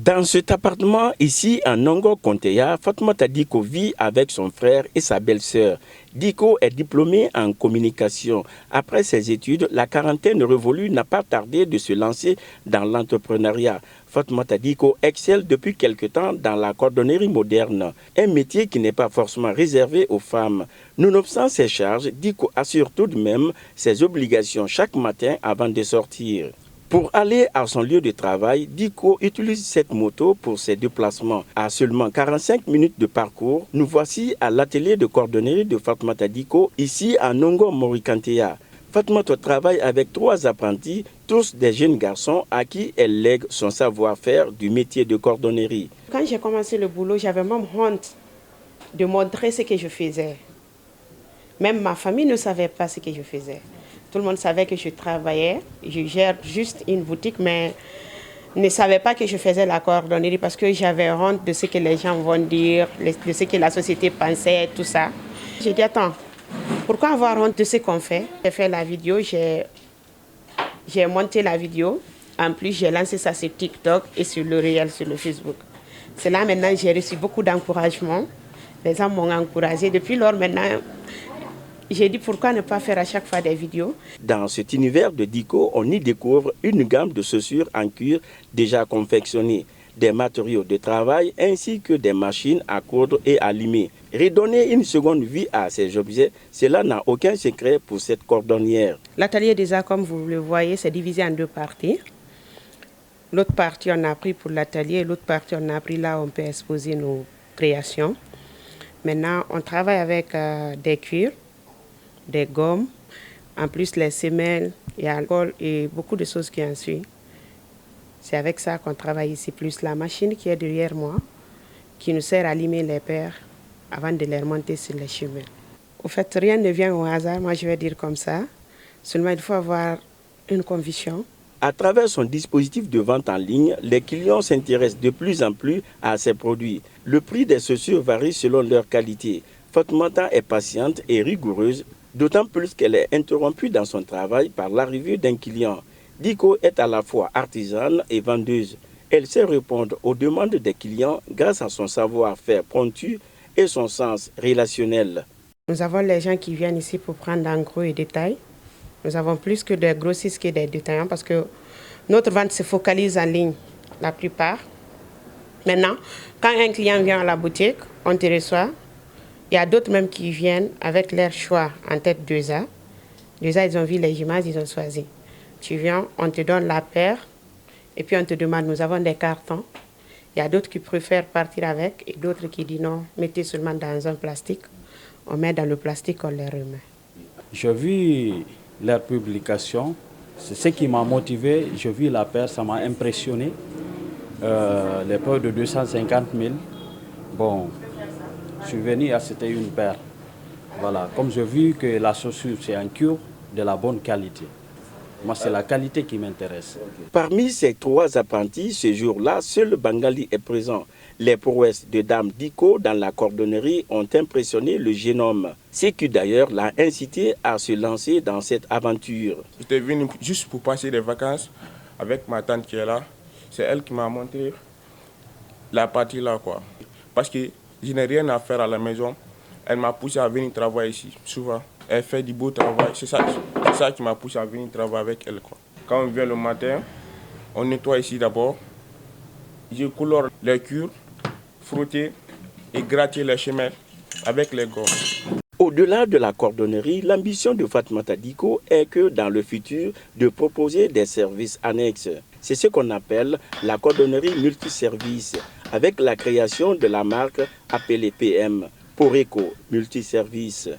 Dans cet appartement, ici, à Nongo-Konteya, Fatoumata Diko vit avec son frère et sa belle-sœur. Diko est diplômée en communication. Après ses études, la quarantaine révolue n'a pas tardé de se lancer dans l'entrepreneuriat. Fatoumata Diko excelle depuis quelque temps dans la cordonnerie moderne, un métier qui n'est pas forcément réservé aux femmes. Nonobstant ses charges, Diko assure tout de même ses obligations chaque matin avant de sortir. Pour aller à son lieu de travail, Diko utilise cette moto pour ses déplacements. À seulement 45 minutes de parcours, nous voici à l'atelier de cordonnerie de Fatoumata Diko, ici à Nongo-Morikanteya. Fatoumata travaille avec 3 apprentis, tous des jeunes garçons à qui elle lègue son savoir-faire du métier de cordonnerie. Quand j'ai commencé le boulot, j'avais même honte de montrer ce que je faisais. Même ma famille ne savait pas ce que je faisais. Tout le monde savait que je travaillais, je gère juste une boutique, mais ne savait pas que je faisais la cordonnerie parce que j'avais honte de ce que les gens vont dire, de ce que la société pensait, tout ça. J'ai dit, attends, pourquoi avoir honte de ce qu'on fait? J'ai fait la vidéo, j'ai monté la vidéo. En plus, j'ai lancé ça sur TikTok et sur le réel, sur le Facebook. C'est là maintenant j'ai reçu beaucoup d'encouragement. Les gens m'ont encouragé. Depuis lors, maintenant, j'ai dit pourquoi ne pas faire à chaque fois des vidéos. Dans cet univers de Diko, on y découvre une gamme de chaussures en cuir déjà confectionnées, des matériaux de travail ainsi que des machines à coudre et à limer. Redonner une seconde vie à ces objets, cela n'a aucun secret pour cette cordonnière. L'atelier déjà, comme vous le voyez, c'est divisé en 2 parties. L'autre partie, on a pris pour l'atelier, l'autre partie, on a pris là où on peut exposer nos créations. Maintenant, on travaille avec des cuirs, des gommes, en plus les semelles, il y a l'alcool et beaucoup de choses qui en suivent. C'est avec ça qu'on travaille ici, plus la machine qui est derrière moi, qui nous sert à limer les paires avant de les remonter sur les chemins. Au fait, rien ne vient au hasard, moi je vais dire comme ça. Seulement, il faut avoir une conviction. À travers son dispositif de vente en ligne, les clients s'intéressent de plus en plus à ces produits. Le prix des chaussures varie selon leur qualité. Fatoumata est patiente et rigoureuse, d'autant plus qu'elle est interrompue dans son travail par l'arrivée d'un client. Diko est à la fois artisane et vendeuse. Elle sait répondre aux demandes des clients grâce à son savoir-faire pointu et son sens relationnel. Nous avons les gens qui viennent ici pour prendre en gros et détail. Nous avons plus que des grossistes que des détaillants parce que notre vente se focalise en ligne la plupart. Maintenant, quand un client vient à la boutique, on te reçoit. Il y a d'autres même qui viennent avec leur choix en tête 2A. 2A, ils ont vu les images, ils ont choisi. Tu viens, on te donne la paire et puis on te demande, nous avons des cartons. Il y a d'autres qui préfèrent partir avec et d'autres qui disent non, mettez seulement dans un plastique. On met dans le plastique, on les remet. J'ai vu leur publication, c'est ce qui m'a motivé. J'ai vu la paire, ça m'a impressionné. Les paires de 250 000. Bon, je suis venu, c'était une paire. Voilà, comme j'ai vu que la chaussure, c'est un cuir de la bonne qualité. Moi, c'est la qualité qui m'intéresse. Parmi ces 3 apprentis, ce jour-là, seul Bangali est présent. Les prouesses de Dame Diko dans la cordonnerie ont impressionné le jeune homme. Ce qui d'ailleurs l'a incité à se lancer dans cette aventure. J'étais venu juste pour passer des vacances avec ma tante qui est là. C'est elle qui m'a montré la partie là, quoi. Parce que je n'ai rien à faire à la maison. Elle m'a poussé à venir travailler ici, souvent. Elle fait du beau travail. C'est ça qui m'a poussé à venir travailler avec elle, quoi. Quand on vient le matin, on nettoie ici d'abord. Je colore les cuirs, frotter et gratter les chemins avec les gommes. Au-delà de la cordonnerie, l'ambition de Fatoumata Diko est que dans le futur, de proposer des services annexes. C'est ce qu'on appelle la cordonnerie multiservice, avec la création de la marque appelée PM, Poreco Multiservice.